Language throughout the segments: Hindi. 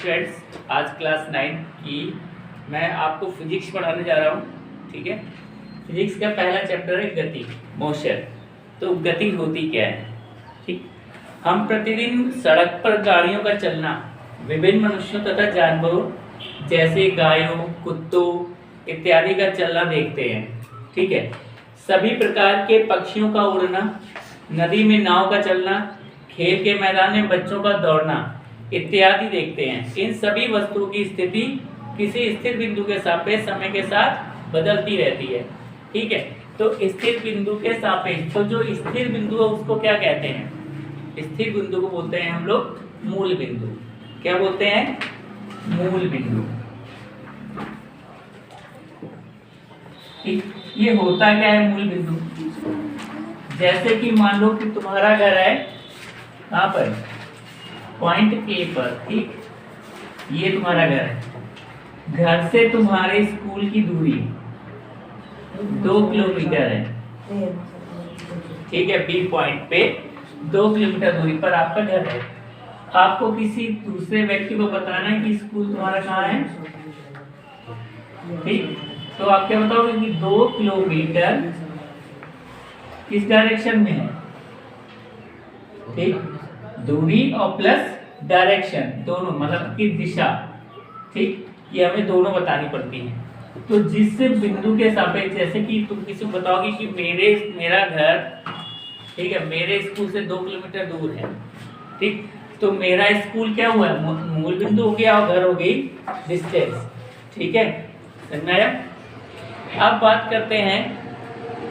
स्टूडेंट्स, आज क्लास 9 की मैं आपको फिजिक्स पढ़ाने जा रहा हूँ। ठीक है, फिजिक्स का पहला चैप्टर है गति, मोशन। तो गति होती क्या है? ठीक, हम प्रतिदिन सड़क पर गाड़ियों का चलना, विभिन्न मनुष्यों तथा जानवरों जैसे गायों, कुत्तों इत्यादि का चलना देखते हैं। ठीक है, सभी प्रकार के पक्षियों का उड़ना, नदी में नाव का चलना, खेल के मैदान में बच्चों का दौड़ना इत्यादि देखते हैं। इन सभी वस्तुओं की स्थिति किसी स्थिर बिंदु के सापेक्ष समय के साथ बदलती रहती है। ठीक है, तो स्थिर बिंदु के सापेक्ष, तो जो स्थिर बिंदु है उसको क्या कहते हैं? स्थिर बिंदु को बोलते हैं हम लोग मूल बिंदु। क्या बोलते हैं? मूल बिंदु। ठीक, ये होता क्या है मूल बिंदु? जैसे कि मान लो कि तुम्हारा घर है कहाँ पर? पॉइंट ए पर। ठीक, ये तुम्हारा घर है। घर से तुम्हारे स्कूल की दूरी 2 किलोमीटर है। ठीक है, बी पॉइंट पे 2 किलोमीटर दूरी पर आपका घर है। आपको किसी दूसरे व्यक्ति को बताना है कि स्कूल तुम्हारा कहाँ है। ठीक, तो आप क्या बताओगे कि 2 किलोमीटर किस डायरेक्शन में है? ठीक, दूरी और प्लस डायरेक्शन दोनों, मतलब की दिशा। ठीक, ये हमें दोनों बतानी पड़ती है। तो जिस बिंदु के सापेक्ष, जैसे कि तुम किसी को बताओगे कि मेरा घर, ठीक है, मेरे स्कूल से 2 किलोमीटर दूर है। ठीक, तो मेरा स्कूल क्या हुआ? मूल बिंदु हो गया और घर हो गई डिस्टेंस। ठीक है, समझ में आया? अब बात करते हैं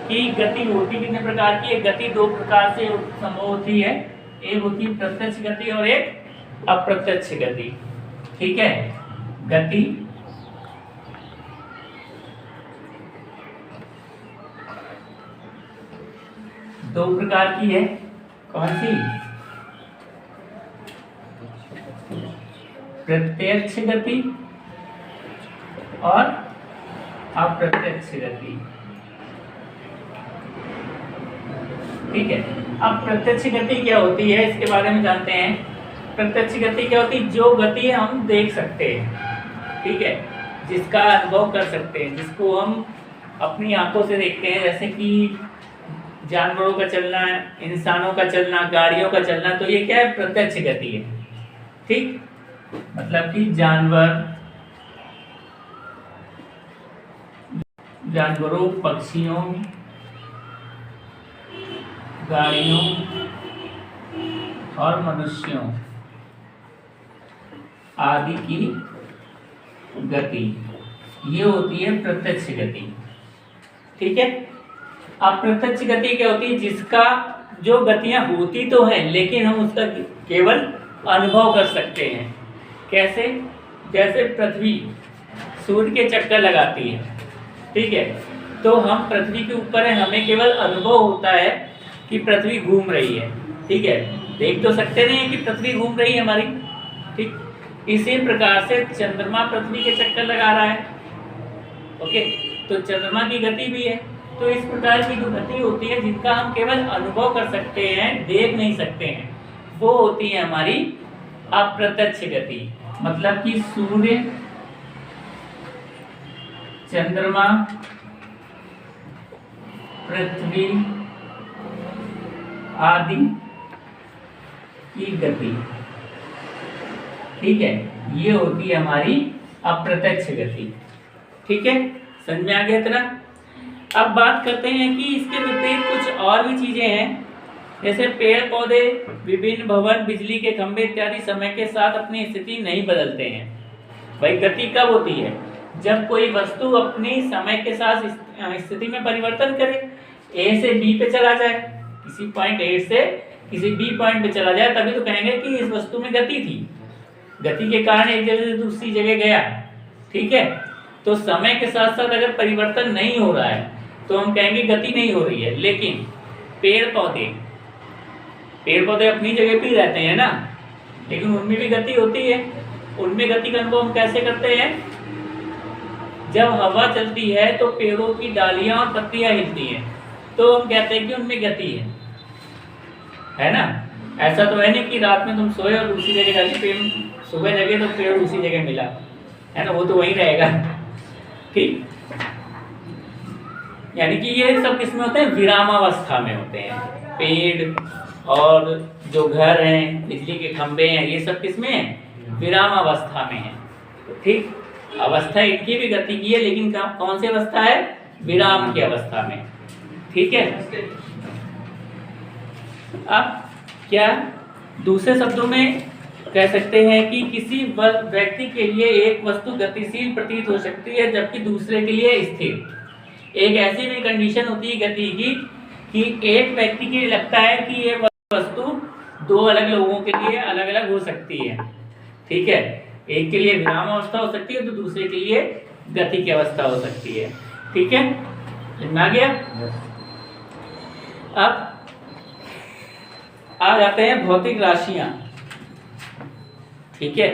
कि गति होती कितने प्रकार की है। गति 2 प्रकार से संभव होती है, एक होती है प्रत्यक्ष गति और एक अप्रत्यक्ष गति। ठीक है, गति दो प्रकार की है। कौन सी? प्रत्यक्ष गति और अप्रत्यक्ष गति। ठीक है, अब प्रत्यक्ष गति क्या होती है इसके बारे में जानते हैं। प्रत्यक्ष गति क्या होती है? जो गति हम देख सकते हैं, ठीक है, जिसका अनुभव कर सकते हैं, जिसको हम अपनी आंखों से देखते हैं, जैसे कि जानवरों का चलना, इंसानों का चलना, गाड़ियों का चलना, तो ये क्या है? प्रत्यक्ष गति है। ठीक, मतलब कि जानवरों, पक्षियों, गाड़ियों और मनुष्यों आदि की गति, ये होती है प्रत्यक्ष गति। ठीक है, अप्रत्यक्ष गति क्या होती है? जिसका जो गतियां होती तो हैं लेकिन हम उसका केवल अनुभव कर सकते हैं। कैसे? जैसे पृथ्वी सूर्य के चक्कर लगाती है। ठीक है, तो हम पृथ्वी के ऊपर है, हमें केवल अनुभव होता है कि पृथ्वी घूम रही है। ठीक है, देख तो सकते नहीं है कि पृथ्वी घूम रही है हमारी। ठीक, इसी प्रकार से चंद्रमा पृथ्वी के चक्कर लगा रहा है। ओके, तो चंद्रमा की गति भी है। तो इस प्रकार की जो गति होती है जिनका हम केवल अनुभव कर सकते हैं, देख नहीं सकते हैं, वो होती है हमारी अप्रत्यक्ष गति। मतलब कि सूर्य, चंद्रमा, पृथ्वी आदि की गति। ठीक है, ये होती है हमारी अप्रत्यक्ष गति। ठीक है, समझ में आ गया इतना? अब बात करते हैं कि इसके विपरीत कुछ और भी चीजें हैं, जैसे पेड़ पौधे, विभिन्न भवन, बिजली के खंभे इत्यादि समय के साथ अपनी स्थिति नहीं बदलते हैं। भाई गति कब होती है? जब कोई वस्तु अपनी समय के साथ स्थिति में परिवर्तन करे, ए से बी पे चला जाए, किसी पॉइंट ए से किसी बी पॉइंट पे चला जाए, तभी तो कहेंगे कि इस वस्तु में गति थी। गति के कारण एक जगह से दूसरी जगह गया। ठीक है, तो समय के साथ साथ अगर परिवर्तन नहीं हो रहा है तो हम कहेंगे गति नहीं हो रही है। लेकिन पेड़ पौधे अपनी जगह पे ही रहते हैं ना, लेकिन उनमें भी गति होती है। उनमें गति का अनुभव हम कैसे करते हैं? जब हवा चलती है तो पेड़ों की डालियां और पत्तियां हिलती हैं, तो हम कहते हैं कि उनमें गति है ना। ऐसा तो है नहीं कि रात में तुम सोए और दूसरी जगह जाके पेड़, सुबह जगे तो पेड़ उसी जगह मिला, है ना, वो तो वहीं रहेगा। ठीक, यानी कि ये सब किसमें होते हैं, विरामावस्था में होते हैं। पेड़ और जो घर हैं, बिजली के खंभे हैं, ये सब किसमें है, विरामावस्था में है। ठीक, अवस्था इनकी भी गति की है, लेकिन कौन सी अवस्था है, विराम की अवस्था में। ठीक है, अब क्या दूसरे शब्दों में कह सकते हैं कि किसी व्यक्ति के लिए एक वस्तु गतिशील प्रतीत हो सकती है जबकि दूसरे के लिए स्थिर। एक ऐसी भी कंडीशन होती है गति की कि एक व्यक्ति के लिए लगता है कि ये वस्तु दो अलग लोगों के लिए अलग अलग हो सकती है। ठीक है, एक के लिए विराम अवस्था हो सकती है तो दूसरे के लिए गति की अवस्था हो सकती है। ठीक है, समझ आ गया। अब आ जाते हैं भौतिक राशियां। ठीक है,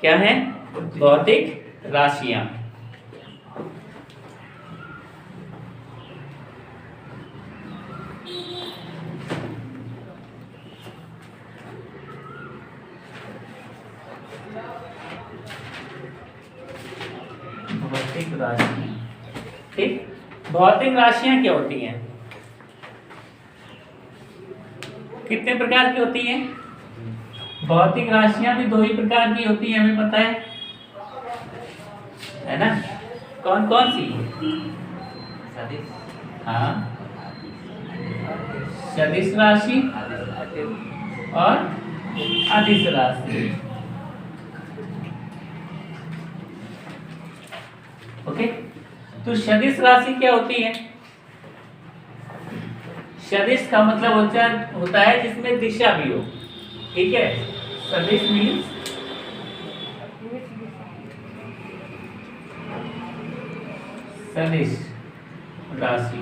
क्या है, भौतिक राशियां। भौतिक राशियां, ठीक, भौतिक राशियां क्या होती हैं, कितने प्रकार की होती हैं? भौतिक राशियां भी दो ही प्रकार की होती हैं, हमें पता है ना, कौन कौन सी? हाँ, सदिश राशि और अदिश राशि। ओके, तो सदिश राशि क्या होती है? सदिश का मतलब होता है जिसमें दिशा भी हो। ठीक है, सदिश मीन्स सदिश राशि।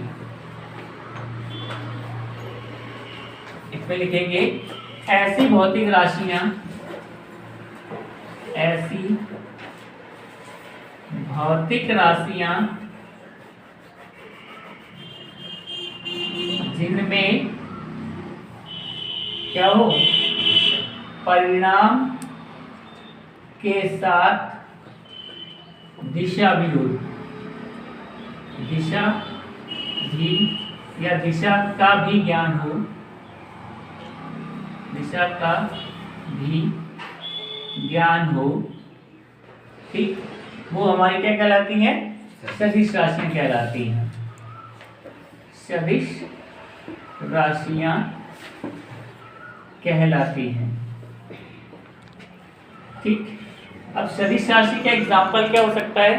इसमें लिखेंगे ऐसी भौतिक राशियां, ऐसी भौतिक राशियां जिनमें क्या हो, परिणाम के साथ दिशा भी हो, दिशा भी या दिशा का भी ज्ञान हो, दिशा का भी ज्ञान हो। ठीक, वो हमारी क्या कहलाती हैं, सदिश राशियां कहलाती हैं। सदिश राशियां कहलाती हैं। ठीक, अब सदिश राशि का एग्जाम्पल क्या हो सकता है,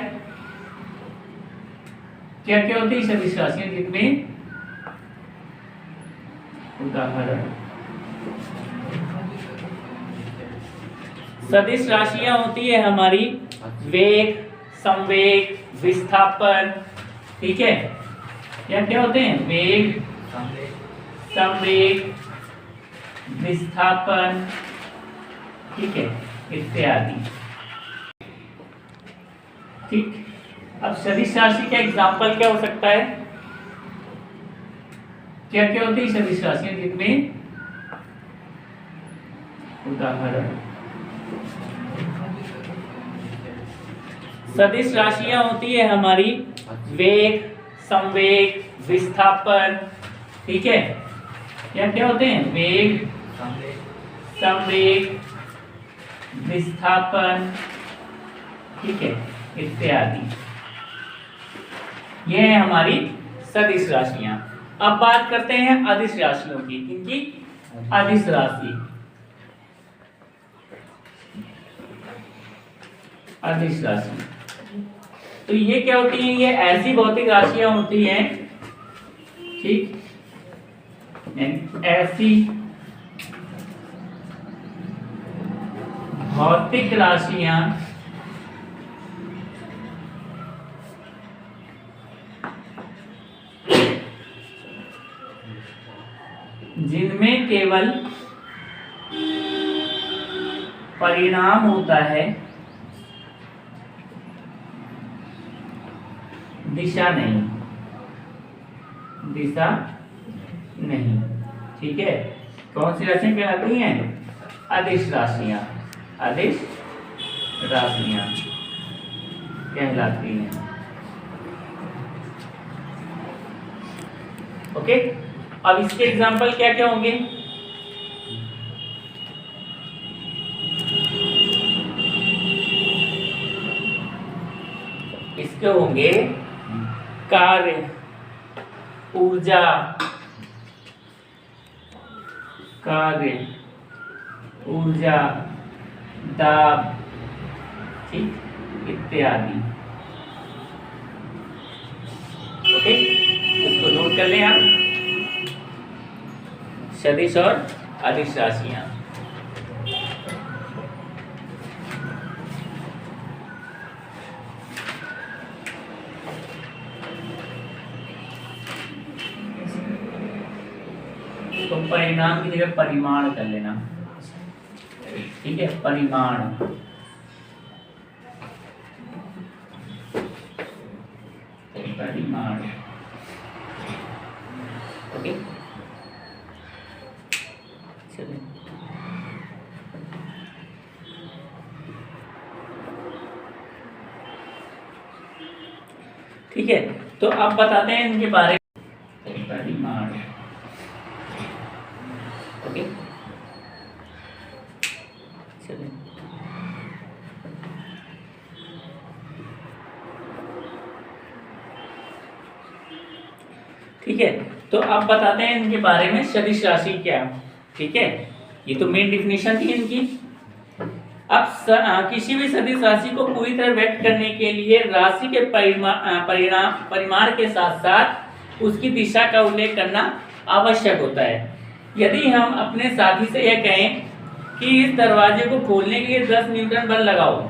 क्या क्या होती है सदिश राशियां जिनमें, उदाहरण, सदिश राशियां होती है हमारी वेग, संवेग, विस्थापन। ठीक है, या क्या होते हैं, वेग, संवेग, विस्थापन। ठीक है, इत्यादि। ठीक, अब सदिश राशि का एग्जाम्पल क्या हो सकता है, क्या क्या होती है सदिश राशियां जिनमें, उदाहरण, सदिश राशियां होती है हमारी वेग, संवेग, विस्थापन। ठीक है, या क्या होते हैं, वेग, संवेग, विस्थापन। ठीक है, इत्यादि। ये है हमारी सदिश राशियां। अब बात करते हैं अदिश राशियों की। किनकी? अदिश राशि। अदिश राशि तो ये क्या होती है, ये ऐसी भौतिक राशियां होती हैं, ठीक, ऐसी भौतिक राशियां जिनमें केवल परिणाम होता है, दिशा नहीं, दिशा नहीं। ठीक है, कौन सी राशियां कहलाती हैं? अदिश राशियां, अदिश राशियां कहलाती हैं। ओके, अब इसके एग्जाम्पल क्या क्या होंगे? इसके होंगे कार्य, ऊर्जा, कार्य, ऊर्जा, दाब, ठीक, इत्यादि। ओके, उसको नोट कर लें आप, सदिश और अदिश राशियां। तो परिणाम की जगह परिमाण कर लेना, ठीक है, परिमाण। परिमाण, ओके, चलिए। ठीक है, तो अब बताते हैं इनके बारे में। परिमाण, ओके, चलिए। ठीक है, तो अब बताते हैं इनके बारे में, सदिश राशि क्या। ठीक है, ये तो मेन डिफिनेशन थी इनकी। अब किसी भी सदिश राशि को पूरी तरह व्यक्त करने के लिए राशि के परिमाण के साथ साथ उसकी दिशा का उल्लेख करना आवश्यक होता है। यदि हम अपने साथी से यह कहें कि इस दरवाजे को खोलने के लिए 10 न्यूटन बल लगाओ,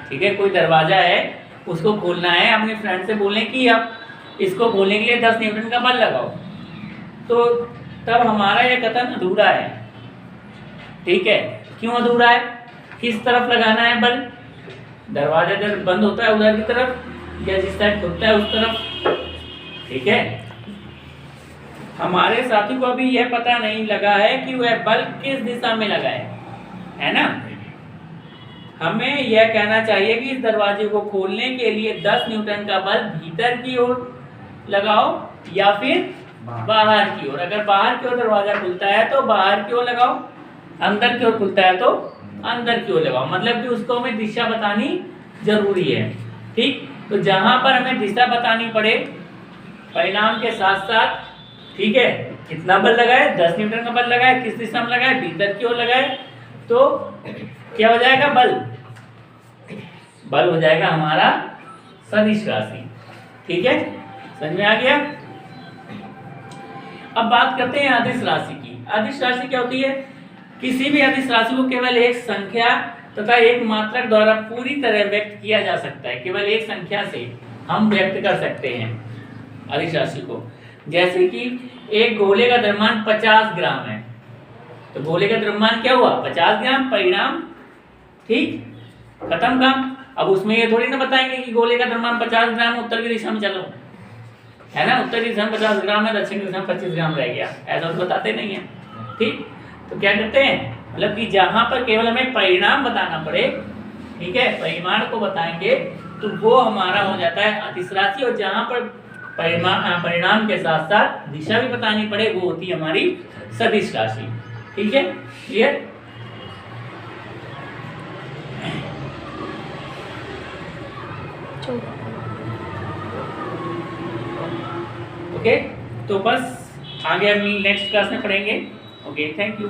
ठीक है, कोई दरवाजा है उसको खोलना है, अपने फ्रेंड से बोलें कि आप इसको खोलने के लिए 10 न्यूटन का बल लगाओ, तो तब हमारा यह कथन अधूरा है। ठीक है, क्यों अधूरा है? किस तरफ लगाना है बल? दरवाजा जब बंद होता है उधर की तरफ या जिस साइड खुलता है उस तरफ। ठीक है, हमारे साथी को अभी यह पता नहीं लगा है कि वह बल किस दिशा में लगाए, है ना। हमें यह कहना चाहिए कि इस दरवाजे को खोलने के लिए 10 न्यूटन का बल भीतर की ओर लगाओ या फिर बाहर की ओर। अगर बाहर की ओर दरवाजा खुलता है तो बाहर की ओर लगाओ, अंदर की ओर खुलता है तो अंदर की ओर लगाओ। मतलब कि उसको हमें दिशा बतानी जरूरी है। ठीक, तो जहां पर हमें दिशा बतानी पड़े परिणाम के साथ साथ, ठीक है, कितना बल लगाए? 10 न्यूटन का बल लगाए, किस दिशा में लगाए? भीतर की ओर लगाए, तो क्या हो जाएगा? बल हो जाएगा हमारा सदिश राशि। ठीक है, समझ में आ गया। अब बात करते हैं अदिश राशि की। अदिश राशि क्या होती है? किसी भी अदिश राशि को केवल एक संख्या तथा एक मात्रक द्वारा पूरी तरह व्यक्त किया जा सकता है। केवल एक संख्या से हम व्यक्त कर सकते हैं अदिश राशि को। जैसे कि एक गोले का द्रव्यमान 50 ग्राम है, तो गोले का द्रव्यमान क्या हुआ? 50 ग्राम। परिणाम, ठीक, खत्म काम। अब उसमें ये थोड़ी ना बताएंगे कि गोले का द्रव्यमान 50 ग्राम, उत्तर की दिशा में चलो, है ना, उत्तर की दिशा में 50 ग्राम है, दक्षिण की दिशा में 25 ग्राम रह गया, ऐसा तो बताते नहीं है। ठीक, तो क्या करते हैं, मतलब कि जहां पर केवल हमें परिणाम बताना पड़े, ठीक है, परिमाण को बताएंगे तो वो हमारा हो जाता है अदिश राशि। और जहां पर परिणाम के साथ साथ दिशा भी बतानी पड़े वो होती है हमारी सदिश राशि। ठीक है, क्लियर। ओके, तो बस आगे हम नेक्स्ट क्लास में पढ़ेंगे। Okay, thank you.